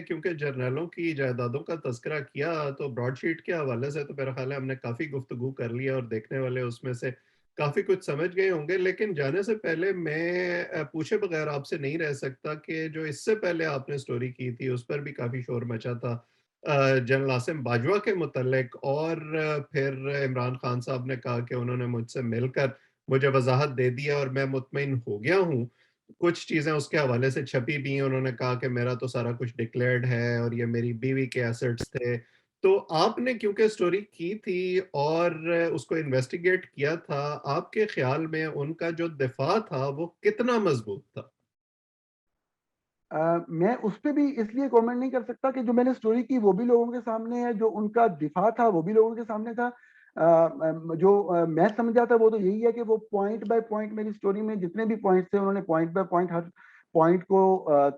کیونکہ جرنیلوں کی جائیدادوں کا تذکرہ کیا تو براڈ شیٹ کے حوالے سے تو میرا خیال ہے ہم نے کافی گفتگو کر لی ہے اور دیکھنے والے اس میں سے کافی کچھ سمجھ گئے ہوں گے. لیکن جانے سے پہلے میں پوچھے بغیر آپ سے نہیں رہ سکتا کہ جو اس سے پہلے آپ نے سٹوری کی تھی اس پر بھی کافی شور مچا تھا جنرل عاصم باجوہ کے متعلق. اور پھر عمران خان صاحب نے کہا کہ انہوں نے مجھ سے مل کر مجھے وضاحت دے دی ہے اور میں مطمئن ہو گیا ہوں. کچھ چیزیں اس کے حوالے سے چھپی بھی ہیں. انہوں نے کہا کہ میرا تو سارا کچھ ڈکلیئرڈ ہے اور یہ میری بیوی کے ایسٹس تھے. تو آپ نے کیونکہ سٹوری کی تھی اور اس کو انویسٹیگیٹ کیا تھا, آپ کے خیال میں ان کا جو دفاع تھا وہ کتنا مضبوط تھا؟ میں اس پہ بھی اس لیے کامنٹ نہیں کر سکتا کہ جو میں نے سٹوری کی وہ بھی لوگوں کے سامنے ہے, جو ان کا دفاع تھا وہ بھی لوگوں کے سامنے تھا. جو میں سمجھا تھا وہ تو یہی ہے کہ وہ پوائنٹ بائی پوائنٹ میری سٹوری میں جتنے بھی پوائنٹس تھے انہوں نے point by point Hare point کو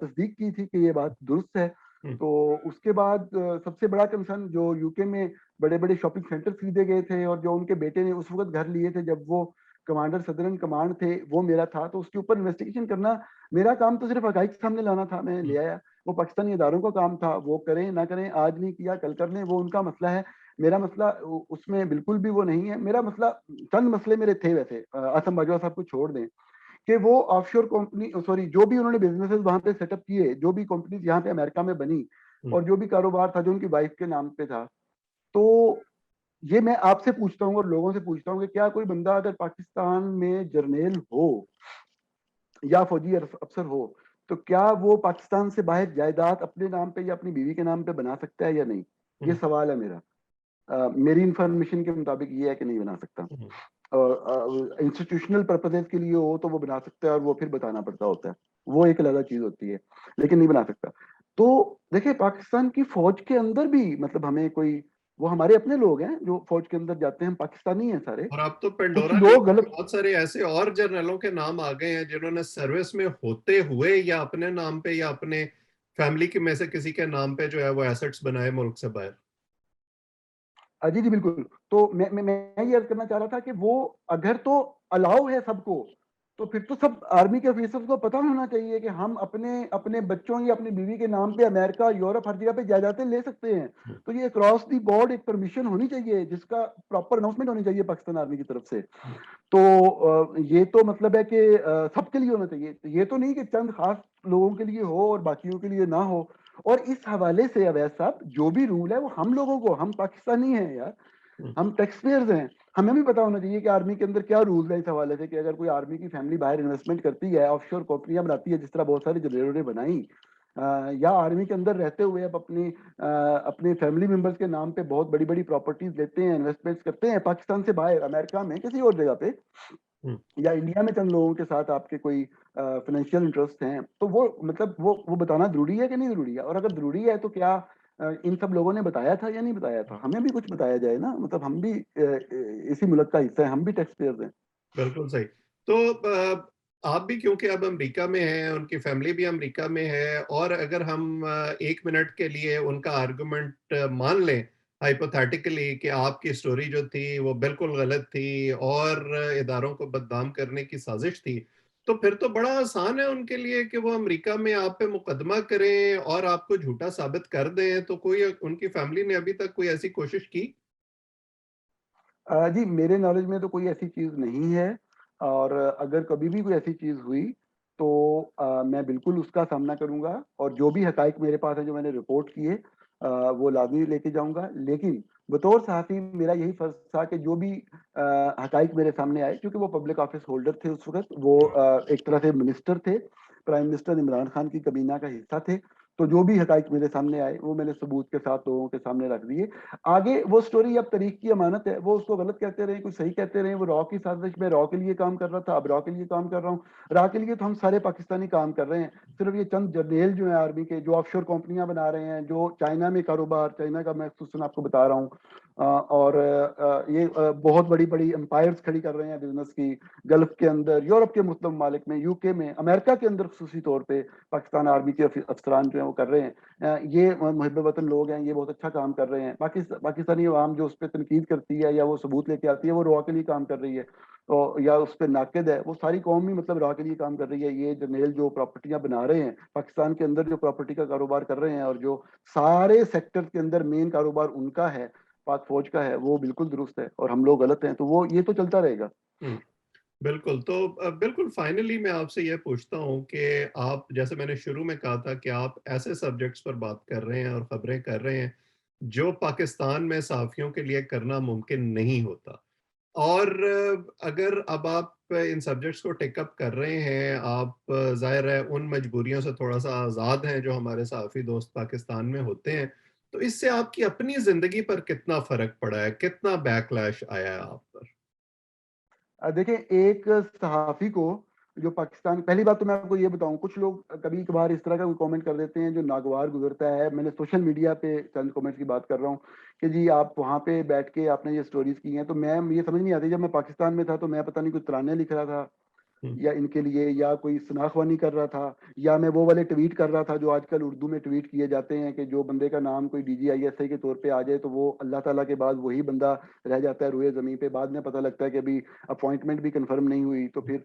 تصدیق کی تھی کہ یہ بات درست ہے. ہم، تو اس کے بعد سب سے بڑا کنسرن جو یو کے میں بڑے بڑے شاپنگ سینٹر خریدے گئے تھے اور جو ان کے بیٹے نے اس وقت گھر لیے تھے جب وہ کمانڈر صدرن کمانڈ تھے, وہ میرا تھا. تو اس کے اوپر انویسٹیگیشن کرنا میرا کام تو صرف حقائق سامنے لانا تھا, میں ہم، لے آیا. وہ پاکستانی اداروں کا کام تھا, وہ کریں نہ کریں, آج نہیں کیا کل کر لیں, وہ ان کا مسئلہ ہے. میرا مسئلہ اس میں بالکل بھی وہ نہیں ہے. میرا مسئلہ چند مسئلے میرے تھے ویسے, عاصم باجوہ صاحب کو چھوڑ دیں کہ وہ آف شور کمپنی سوری جو بھی انہوں نے بزنسز وہاں پہ سیٹ اپ کیے, جو بھی کمپنیز یہاں پہ امریکہ میں بنی ہم، اور جو بھی کاروبار تھا جو ان کی وائف کے نام پہ تھا, تو یہ میں آپ سے پوچھتا ہوں اور لوگوں سے پوچھتا ہوں کہ کیا کوئی بندہ اگر پاکستان میں جرنیل ہو یا فوجی افسر ہو تو کیا وہ پاکستان سے باہر جائیداد اپنے نام پہ یا اپنی بیوی کے نام پہ بنا سکتا ہے یا نہیں؟ یہ ہم، سوال ہے میرا. میری انفارمیشن کے مطابق یہ ہے کہ نہیں بنا سکتا. ہم. اور انسٹیٹیوشنل پرپزز کے لیے ہو تو وہ بنا سکتا ہے اور وہ پھر بتانا پڑتا ہوتا ہے, وہ ایک علیحدہ چیز ہوتی ہے, لیکن نہیں بنا سکتا. تو دیکھیں پاکستان کی فوج کے اندر بھی مطلب ہمیں کوئی, وہ ہمارے اپنے لوگ ہیں جو فوج کے اندر جاتے ہیں, ہم پاکستانی ہیں سارے. اور اب تو کچھ پینڈورا لوگ لیکس میں غلط بہت سارے ایسے اور جرنلوں کے نام آ گئے ہیں جنہوں نے سروس میں ہوتے ہوئے یا اپنے نام پہ یا اپنے فیملی کے میں سے کسی کے نام پہ جو ہے وہ ایسٹس بنائے ملک سے باہر. جی جی بالکل. تو میں یہ عرض کرنا چاہ رہا تھا کہ وہ اگر تو الاؤ ہے سب کو, تو پھر تو سب آرمی کے آفیسرز کو پتہ ہونا چاہیے کہ ہم اپنے اپنے بچوں یا اپنی بیوی کے نام پہ امریکہ یورپ ہر جگہ پہ جائیدادیں لے سکتے ہیں. تو یہ اکراس دی بورڈ ایک پرمیشن ہونی چاہیے جس کا پراپر اناؤنسمنٹ ہونی چاہیے پاکستان آرمی کی طرف سے. تو یہ تو مطلب ہے کہ سب کے لیے ہونا چاہیے, یہ تو نہیں کہ چند خاص لوگوں کے لیے ہو اور باقیوں کے لیے نہ ہو. اور اس حوالے سے اویس صاحب جو بھی رول ہے وہ ہم لوگوں کو, ہم پاکستانی ہیں یار, ہم ٹیکس پیئرز ہیں, ہمیں بھی پتا ہونا چاہیے کہ آرمی کے اندر کیا رولز ہیں اس حوالے سے کہ اگر کوئی آرمی کی فیملی باہر انویسٹمنٹ کرتی ہے, آف شور کمپنیاں بناتی ہے جس طرح بہت سارے جنریٹریں بنائیں, یا آرمی کے اندر رہتے ہوئے اب اپنے فیملی ممبرس کے نام پہ بہت بڑی بڑی پراپرٹیز لیتے ہیں, انویسٹمنٹس کرتے ہیں پاکستان سے باہر, امریکہ میں کسی اور جگہ پہ, یا انڈیا میں چند لوگوں کے ساتھ آپ کے کوئی فائنینشیل انٹرسٹ ہیں, تو وہ مطلب وہ بتانا ضروری ہے کہ نہیں ضروری ہے؟ اور اگر ضروری ہے تو کیا ان سب لوگوں نے بتایا تھا یا نہیں بتایا تھا؟ ہمیں بھی کچھ بتایا جائے نا, مطلب ہم بھی اسی ملک کا حصہ ہیں, ہم بھی ٹیکس پیئرز ہیں. بالکل صحیح. تو آپ بھی کیونکہ اب امریکہ میں ہیں, ان کی فیملی بھی امریکہ میں ہے, اور اگر ہم 1 منٹ کے لیے ان کا آرگومنٹ مان لیں ہائپوتھیٹیکلی کہ آپ کی سٹوری جو تھی وہ بالکل غلط تھی اور اداروں کو بدنام کرنے کی سازش تھی, تو پھر تو بڑا آسان ہے ان کے لیے کہ وہ امریکہ میں آپ پہ مقدمہ کریں اور آپ کو جھوٹا ثابت کر دیں. تو کوئی ان کی فیملی نے ابھی تک کوئی ایسی کوشش کی؟ جی میرے نالج میں تو کوئی ایسی چیز نہیں ہے, اور اگر کبھی بھی کوئی ایسی چیز ہوئی تو میں بالکل اس کا سامنا کروں گا, اور جو بھی حقائق میرے پاس ہے جو میں نے رپورٹ کیے وہ لازمی لے کے جاؤں گا. لیکن بطور صحافی میرا یہی فرض تھا کہ جو بھی حقائق میرے سامنے آئے, کیونکہ وہ پبلک آفس ہولڈر تھے اس وقت, وہ ایک طرح سے منسٹر تھے, پرائم منسٹر عمران خان کی کابینہ کا حصہ تھے, تو جو بھی حقائق میرے سامنے آئے وہ میں نے ثبوت کے ساتھ لوگوں کے سامنے رکھ دیے. آگے وہ سٹوری اب تاریخ کی امانت ہے, وہ اس کو غلط کہتے رہے, کچھ صحیح کہتے رہے. وہ را کی سازش میں را کے لیے کام کر رہا تھا, اب را کے لیے کام کر رہا ہوں. را کے لیے تو ہم سارے پاکستانی کام کر رہے ہیں, صرف یہ چند جرنیل جو ہیں آرمی کے, جو آف شور کمپنیاں بنا رہے ہیں, جو چائنا میں کاروبار, چائنا کا میں خصوصاً آپ کو بتا رہا ہوں, اور یہ بہت بڑی بڑی امپائرز کھڑی کر رہے ہیں بزنس کی، گلف کے اندر، یورپ کے مختلف ممالک میں، یو کے میں، امریکہ کے اندر خصوصی طور پہ پاکستان آرمی کے افسران جو ہیں وہ کر رہے ہیں. یہ محب وطن لوگ ہیں، یہ بہت اچھا کام کر رہے ہیں. پاکستانی عوام جو اس پہ تنقید کرتی ہے یا وہ ثبوت لے کے آتی ہے، وہ روا کے لیے کام کر رہی ہے یا اس پہ ناقد ہے، وہ ساری قوم ہی مطلب روا کے لیے کام کر رہی ہے. یہ جرنیل جو پراپرٹیاں بنا رہے ہیں پاکستان کے اندر، جو پراپرٹی کا کاروبار کر رہے ہیں اور جو سارے سیکٹر کے اندر مین کاروبار ان کا ہے، پاک فوج کا ہے، وہ بالکل درست ہے اور ہم لوگ غلط ہیں. تو وہ یہ تو چلتا رہے گا. بالکل. تو بالکل فائنلی میں آپ سے یہ پوچھتا ہوں کہ آپ، جیسے میں نے شروع میں کہا تھا کہ آپ ایسے سبجیکٹس پر بات کر رہے ہیں اور خبریں کر رہے ہیں جو پاکستان میں صحافیوں کے لیے کرنا ممکن نہیں ہوتا، اور اگر اب آپ ان سبجیکٹس کو ٹیک اپ کر رہے ہیں، آپ ظاہر ہے ان مجبوریوں سے تھوڑا سا آزاد ہیں جو ہمارے صحافی دوست پاکستان میں ہوتے ہیں، تو اس سے آپ کی اپنی زندگی پر کتنا فرق پڑا ہے، کتنا بیک لیش آیا ہے آپ پر؟ دیکھیں، ایک صحافی کو جو پاکستان، پہلی بات تو میں آپ کو یہ بتاؤں، کچھ لوگ کبھی کبھار اس طرح کا کوئی کامنٹ کر دیتے ہیں جو ناگوار گزرتا ہے. میں نے سوشل میڈیا پہ چند کامنٹس کی بات کر رہا ہوں کہ جی آپ وہاں پہ بیٹھ کے آپ نے یہ سٹوریز کی ہیں. تو میں یہ سمجھ نہیں آتی، جب میں پاکستان میں تھا تو میں پتہ نہیں کچھ ترانے لکھ رہا تھا یا ان کے لیے، یا کوئی شناخوانی کر رہا تھا، یا میں وہ والے ٹویٹ کر رہا تھا جو آج کل اردو میں ٹویٹ کیے جاتے ہیں کہ جو بندے کا نام کوئی D G I S I کے طور پہ آ جائے تو وہ اللہ تعالیٰ کے بعد وہی بندہ رہ جاتا ہے روئے زمین پہ. بعد میں پتہ لگتا ہے کہ ابھی اپوائنٹمنٹ بھی کنفرم نہیں ہوئی. تو پھر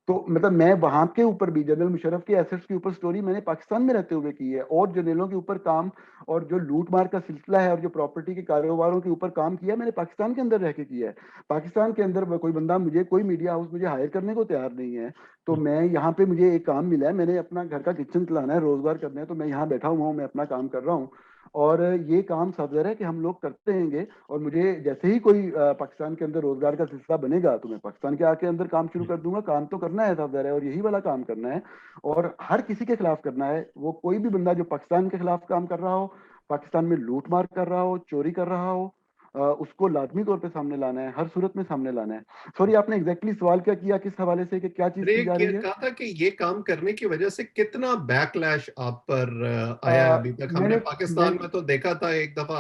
تو مطلب میں وہاں کے اوپر بھی جنرل مشرف کے ایسٹس کے اوپر سٹوری میں نے پاکستان میں رہتے ہوئے کی ہے، اور جنرلوں کے اوپر کام اور جو لوٹ مار کا سلسلہ ہے اور جو پراپرٹی کے کاروباروں کے اوپر کام کیا میں نے پاکستان کے اندر رہ کے کیا ہے. پاکستان کے اندر کوئی بندہ مجھے، کوئی میڈیا ہاؤس مجھے ہائر کرنے کو تیار نہیں ہے. تو میں یہاں پہ مجھے ایک کام ملا ہے، میں نے اپنا گھر کا کچن چلانا ہے، روزگار کرنا ہے، تو میں یہاں بیٹھا ہوا ہوں، میں اپنا کام کر رہا ہوں. اور یہ کام صاف ظاہر ہے کہ ہم لوگ کرتے رہیں گے. اور مجھے جیسے ہی کوئی پاکستان کے اندر روزگار کا سلسلہ بنے گا تو میں پاکستان کے آ کے اندر کام شروع کر دوں گا. کام تو کرنا ہے صاف ظاہر ہے، اور یہی والا کام کرنا ہے، اور ہر کسی کے خلاف کرنا ہے. وہ کوئی بھی بندہ جو پاکستان کے خلاف کام کر رہا ہو، پاکستان میں لوٹ مار کر رہا ہو، چوری کر رہا ہو، اس کو لازمی طور پہ سامنے لانا ہے، ہر صورت میں سامنے لانا ہے. سوری، آپ نے ایگزیکٹلی سوال کیا کیا کس حوالے سے کہ کیا چیز کی جا رہی ہے؟ کہا تھا کہ یہ کام کرنے کی وجہ سے کتنا بیک لیش آپ پر آیا ہے ابھی تک. ہم میں نے نے پاکستان میں تو دیکھا تھا ایک دفعہ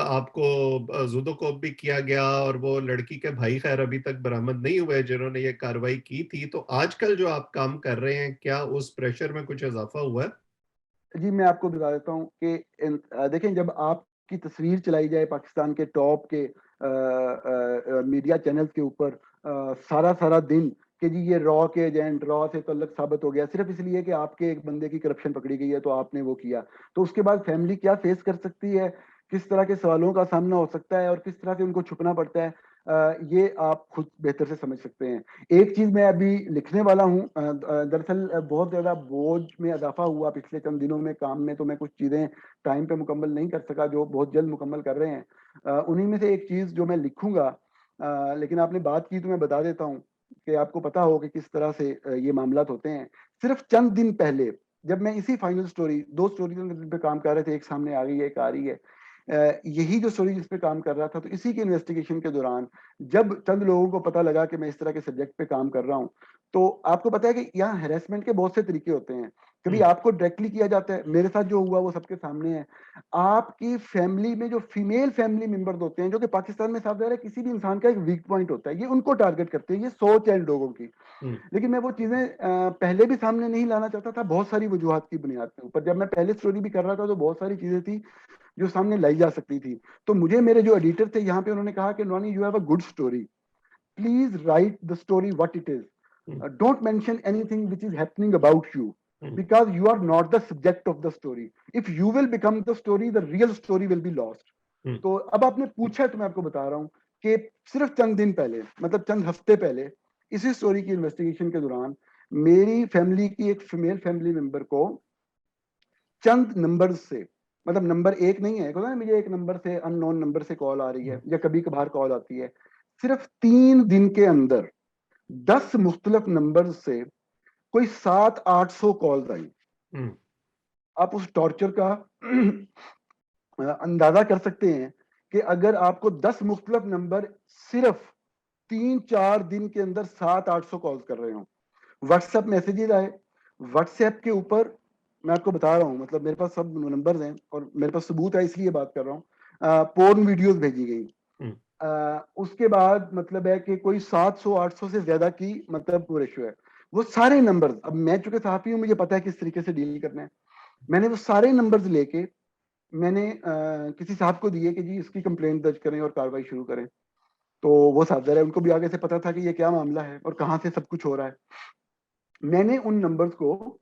آپ کو زودو کوپ بھی کیا گیا، اور وہ لڑکی کے بھائی خیر ابھی تک برآمد نہیں ہوئے جنہوں نے یہ کاروائی کی تھی. تو آج کل جو آپ کام کر رہے ہیں، کیا اس پریشر میں کچھ اضافہ ہوا ہے؟ جی میں آپ کو بتا دیتا ہوں کہ دیکھیں، جب آپ کی تصویر چلائی جائے پاکستان کے ٹاپ کے میڈیا چینلز کے اوپر سارا سارا دن کہ جی یہ را کے ایجنٹ، را سے تعلق ثابت ہو گیا، صرف اس لیے کہ آپ کے ایک بندے کی کرپشن پکڑی گئی ہے تو آپ نے وہ کیا، تو اس کے بعد فیملی کیا فیس کر سکتی ہے، کس طرح کے سوالوں کا سامنا ہو سکتا ہے اور کس طرح سے ان کو چھپنا پڑتا ہے، یہ آپ خود بہتر سے سمجھ سکتے ہیں. ایک چیز میں ابھی لکھنے والا ہوں، دراصل بہت زیادہ بوجھ میں اضافہ ہوا پچھلے چند دنوں میں کام میں، تو میں کچھ چیزیں ٹائم پہ مکمل نہیں کر سکا جو بہت جلد مکمل کر رہے ہیں. انہی میں سے ایک چیز جو میں لکھوں گا، لیکن آپ نے بات کی تو میں بتا دیتا ہوں کہ آپ کو پتا ہو کہ کس طرح سے یہ معاملات ہوتے ہیں. صرف چند دن پہلے جب میں اسی فائنل سٹوری، دو سٹوری پہ کام کر رہے تھے، ایک سامنے آ گئی ہے، ایک آ رہی ہے، یہی جو سٹوری جس پہ کام کر رہا تھا، تو اسی کے انویسٹیگیشن کے دوران جب چند لوگوں کو پتا لگا کہ میں اس طرح کے سبجیکٹ پہ کام کر رہا ہوں، تو آپ کو پتا ہے کہ یہاں ہیراسمنٹ کے بہت سے طریقے ہوتے ہیں. کبھی آپ کو ڈائریکٹلی کیا جاتا ہے، میرے ساتھ جو ہوا وہ سب کے سامنے ہے. آپ کی فیملی میں جو فیمیل فیملی ممبرز ہوتے ہیں، جو کہ پاکستان میں صاف ظاہر ہے کسی بھی انسان کا ایک ویک پوائنٹ ہوتا ہے، یہ ان کو ٹارگٹ کرتے ہیں، یہ سوچ ہے ان لوگوں کی. لیکن میں وہ چیزیں پہلے بھی سامنے نہیں لانا چاہتا تھا، بہت ساری وجوہات کی بنیاد کے اوپر. جب میں پہلے سٹوری بھی کر رہا تھا تو بہت ساری چیزیں تھی جو سامنے لائی جا سکتی تھی. تو مجھے میرے جو ایڈیٹر تھے یہاں پہ انہوں نے کہا کہ نونی you have a good story, please write the story what it is, don't mention anything which is happening about you because you are not the subject of the story. If you will become the story, the real story will be lost. تو اب آپ نے پوچھا تو میں آپ کو بتا رہا ہوں کہ صرف چند دن پہلے، مطلب چند ہفتے پہلے، اسی سٹوری کی انویسٹیگیشن کے دوران میری فیملی کی ایک فیمیل فیملی ممبر کو چند نمبر سے، مطلب نمبر ایک نہیں ہے، مجھے ایک نمبر سے، ان نون نمبر سے کال آ رہی ہے یا کبھی کبھار کال آتی ہے، صرف 3 دن کے اندر 10 مختلف نمبر سے کوئی 700-800 کالز آئی. آپ اس ٹارچر کا اندازہ کر سکتے ہیں کہ اگر آپ کو 10 مختلف نمبر صرف 3-4 دن کے اندر 700-800 کالز کر رہے ہوں. واٹس ایپ میسیجز آئے، واٹس ایپ کے اوپر میں آپ کو بتا رہا ہوں، مطلب میرے پاس سب نمبرز ہیں اور میرے پاس ثبوت ہے، اس لیے بات کر رہا ہوں. پورن ویڈیوز بھیجی گئی. ہوں، اس کے بعد مطلب ہے کہ کوئی 700 800 سے زیادہ کی مطلب وہ ریشو ہے. وہ سارے نمبر، اب میں چونکہ صحافی ہوں مجھے پتا ہے کس طریقے سے ڈیل کرنا ہے. میں نے وہ سارے نمبرز لے کے میں نے کسی صاحب کو دیے کہ جی اس کی کمپلینٹ درج کریں اور کاروائی شروع کریں. تو وہ صاحب ذرا ان کو بھی آگے سے پتا تھا کہ یہ کیا معاملہ ہے اور کہاں سے سب کچھ ہو رہا ہے. میں نے ان نمبرز کو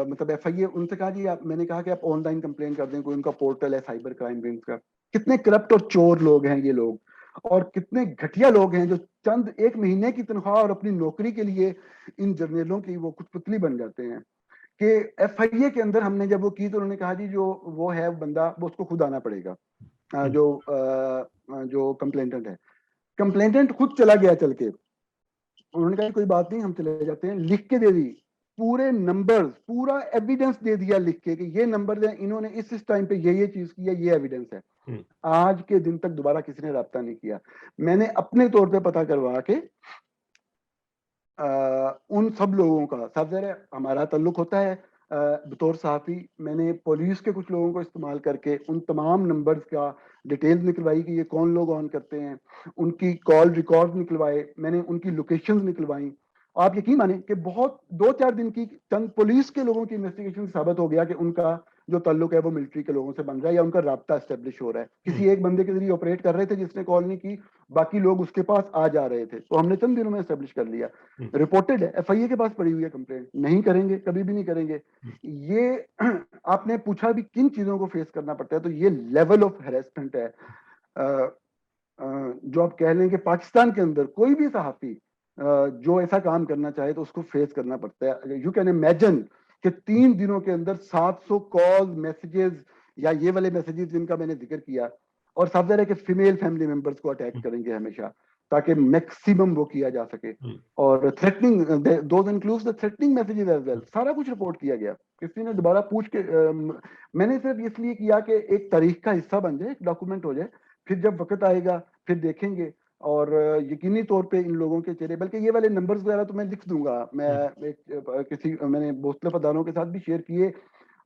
مطلب ایف آئی اے ان سے کہا جی میں نے کہا کہ آپ آن لائن کمپلین کر دیں، کوئی ان کا پورٹل ہے سائبر کرائم ونگز کا. کتنے کرپٹ اور چور لوگ ہیں یہ لوگ، اور کتنے گھٹیا لوگ ہیں جو چند ایک مہینے کی تنخواہ اور اپنی نوکری کے لیے ان جرنیلوں کی وہ کچھ پتلی بن جاتے ہیں. کہ ایف آئی اے کے اندر ہم نے جب وہ کی تو انہوں نے کہا جی جو وہ ہے بندہ وہ اس کو خود آنا پڑے گا، ہوں، جو کمپلینٹنٹ ہے. کمپلینٹنٹ خود چلا گیا چل کے، انہوں نے کہا کوئی بات نہیں ہم چلے جاتے ہیں، لکھ کے دے دی پورے نمبر، پورا ایویڈنس دے دیا لکھ کے کہ یہ نمبر ہیں، انہوں نے اس ٹائم پہ یہ چیز کی ہے، یہ ایویڈنس ہے. ہوں، آج کے دن تک دوبارہ کسی نے رابطہ نہیں کیا. میں نے اپنے طور پہ پتا کروا کے ان سب لوگوں کا، سب ذرا ہمارا تعلق ہوتا ہے بطور صحافی، میں نے پولیس کے کچھ لوگوں کو استعمال کر کے ان تمام نمبرز کا ڈیٹیل نکلوائی کہ یہ کون لوگ آن کرتے ہیں، ان کی کال ریکارڈ نکلوائے، میں نے ان کی لوکیشنز نکلوائیں. آپ یقین مانیں کہ بہت 2 4 دن کی چند پولیس کے لوگوں کی انویسٹیگیشن ثابت ہو گیا کہ ان کا جو تعلق ہے وہ ملٹری کے لوگوں سے بن رہا ہے یا ان کا رابطہ اسٹیبلش ہو رہا ہے. ہوں، کسی ایک بندے کے ذریعے آپریٹ کر رہے تھے جس نے کال نہیں کی، باقی لوگ اس کے پاس آ جا رہے تھے، تو ہم نے چند دنوں میں اسٹیبلش کر لیا. ہوں، رپورٹڈ ہے، ایف آئی اے کے پاس پڑی ہوئی ہے کمپلینٹ. نہیں کریں گے، کبھی بھی نہیں کریں گے. ہوں، یہ آپ نے پوچھا بھی کن چیزوں کو فیس کرنا پڑتا ہے، تو یہ لیول آف ہیراسمنٹ ہے جو آپ کہہ لیں کہ پاکستان کے اندر کوئی بھی صحافی جو ایسا کام کرنا چاہے تو اس کو فیس کرنا پڑتا ہے. یو کین امیجن کہ 3 دنوں کے اندر 700 کال، میسیجز، یا یہ والے میسیجز جن کا میں نے ذکر کیا، اور سب ظاہر ہے کہ فیمیل فیملی ممبرس کو اٹیک ہوں، کریں گے ہمیشہ تاکہ میکسیمم وہ کیا جا سکے. ہوں، اور threatening, those include the threatening messages as well، سارا کچھ رپورٹ کیا گیا. کسی نے دوبارہ پوچھ کے میں نے صرف اس لیے کیا کہ ایک تاریخ کا حصہ بن جائے، ایک ڈاکومنٹ ہو جائے، پھر جب وقت آئے گا پھر دیکھیں گے. اور یقینی طور پہ ان لوگوں کے چہرے، بلکہ یہ والے نمبرز وغیرہ تو میں لکھ دوں گا، میں ہوں، میں نے مختلف اداروں کے ساتھ بھی شیئر کیے،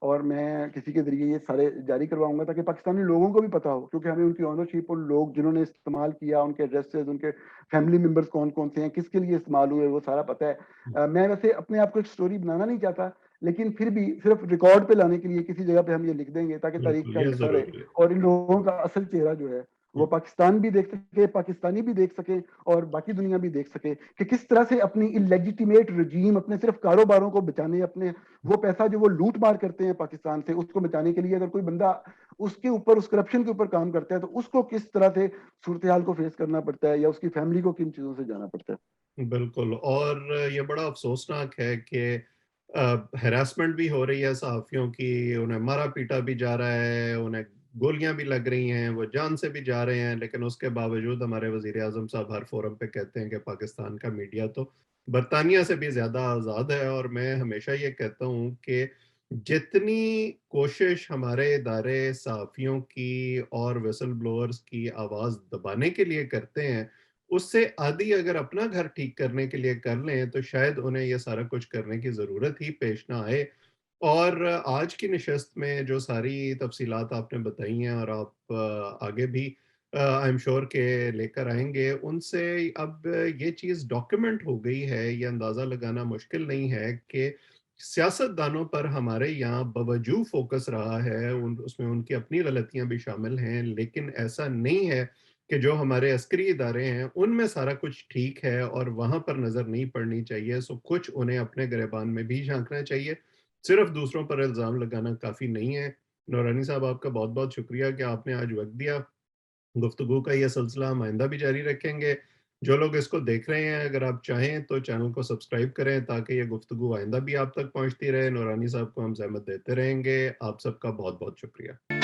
اور میں کسی کے ذریعے یہ سارے جاری کرواؤں گا تاکہ پاکستانی لوگوں کو بھی پتا ہو، کیونکہ ہمیں ان کی اونرشپ اور لوگ جنہوں نے استعمال کیا، ان کے ایڈریسز، ان کے فیملی ممبرس کون کون سے ہیں، کس کے لیے استعمال ہوئے، وہ سارا پتا ہے. میں ویسے اپنے آپ کو ایک سٹوری بنانا نہیں چاہتا، لیکن پھر بھی صرف ریکارڈ پہ لانے کے لیے کسی جگہ پہ ہم یہ لکھ دیں گے تاکہ تاریخ بالکل کا یہ حصہ رہے، ضروری ہے. اور ان لوگوں کا اصل چہرہ جو ہے وہ ہوں، پاکستان بھی دیکھ سکے، پاکستانی بھی دیکھ سکے، اور باقی دنیا بھی دیکھ سکے کہ کس طرح سے اپنی اللیجیٹیمیٹ رجیم، اپنے صرف کاروباروں کو بچانے، اپنے وہ پیسہ جو وہ لوٹ مار کرتے ہیں پاکستان سے، اس کو بچانے کے لیے اگر کوئی بندہ اس کے اوپر، اس کرپشن کے اوپر کام کرتا ہے تو اس کو کس طرح سے صورتحال کو فیس کرنا پڑتا ہے، یا اس کی فیملی کو کن چیزوں سے جانا پڑتا ہے. بالکل. اور یہ بڑا افسوسناک ہے کہ ہراسمنٹ بھی ہو رہی ہے صحافیوں کی، انہیں مارا پیٹا بھی جا رہا ہے، انہیں گولیاں بھی لگ رہی ہیں، وہ جان سے بھی جا رہے ہیں، لیکن اس کے باوجود ہمارے وزیر اعظم صاحب ہر فورم پہ کہتے ہیں کہ پاکستان کا میڈیا تو برطانیہ سے بھی زیادہ آزاد ہے. اور میں ہمیشہ یہ کہتا ہوں کہ جتنی کوشش ہمارے ادارے صحافیوں کی اور ویسل بلوئرز کی آواز دبانے کے لیے کرتے ہیں، اس سے آدھی اگر اپنا گھر ٹھیک کرنے کے لیے کر لیں تو شاید انہیں یہ سارا کچھ کرنے کی ضرورت ہی پیش نہ آئے. اور آج کی نشست میں جو ساری تفصیلات آپ نے بتائی ہیں، اور آپ آگے بھی آئی ایم شور کہ لے کر آئیں گے، ان سے اب یہ چیز ڈاکیومنٹ ہو گئی ہے، یہ اندازہ لگانا مشکل نہیں ہے کہ سیاست دانوں پر ہمارے یہاں باوجود فوکس رہا ہے، اس میں ان کی اپنی غلطیاں بھی شامل ہیں، لیکن ایسا نہیں ہے کہ جو ہمارے عسکری ادارے ہیں ان میں سارا کچھ ٹھیک ہے اور وہاں پر نظر نہیں پڑنی چاہیے. سو کچھ انہیں اپنے گریبان میں بھی جھانکنا چاہیے، صرف دوسروں پر الزام لگانا کافی نہیں ہے. نورانی صاحب آپ کا بہت بہت شکریہ کہ آپ نے آج وقت دیا. گفتگو کا یہ سلسلہ ہم آئندہ بھی جاری رکھیں گے. جو لوگ اس کو دیکھ رہے ہیں اگر آپ چاہیں تو چینل کو سبسکرائب کریں تاکہ یہ گفتگو آئندہ بھی آپ تک پہنچتی رہے. نورانی صاحب کو ہم زحمت دیتے رہیں گے. آپ سب کا بہت بہت شکریہ.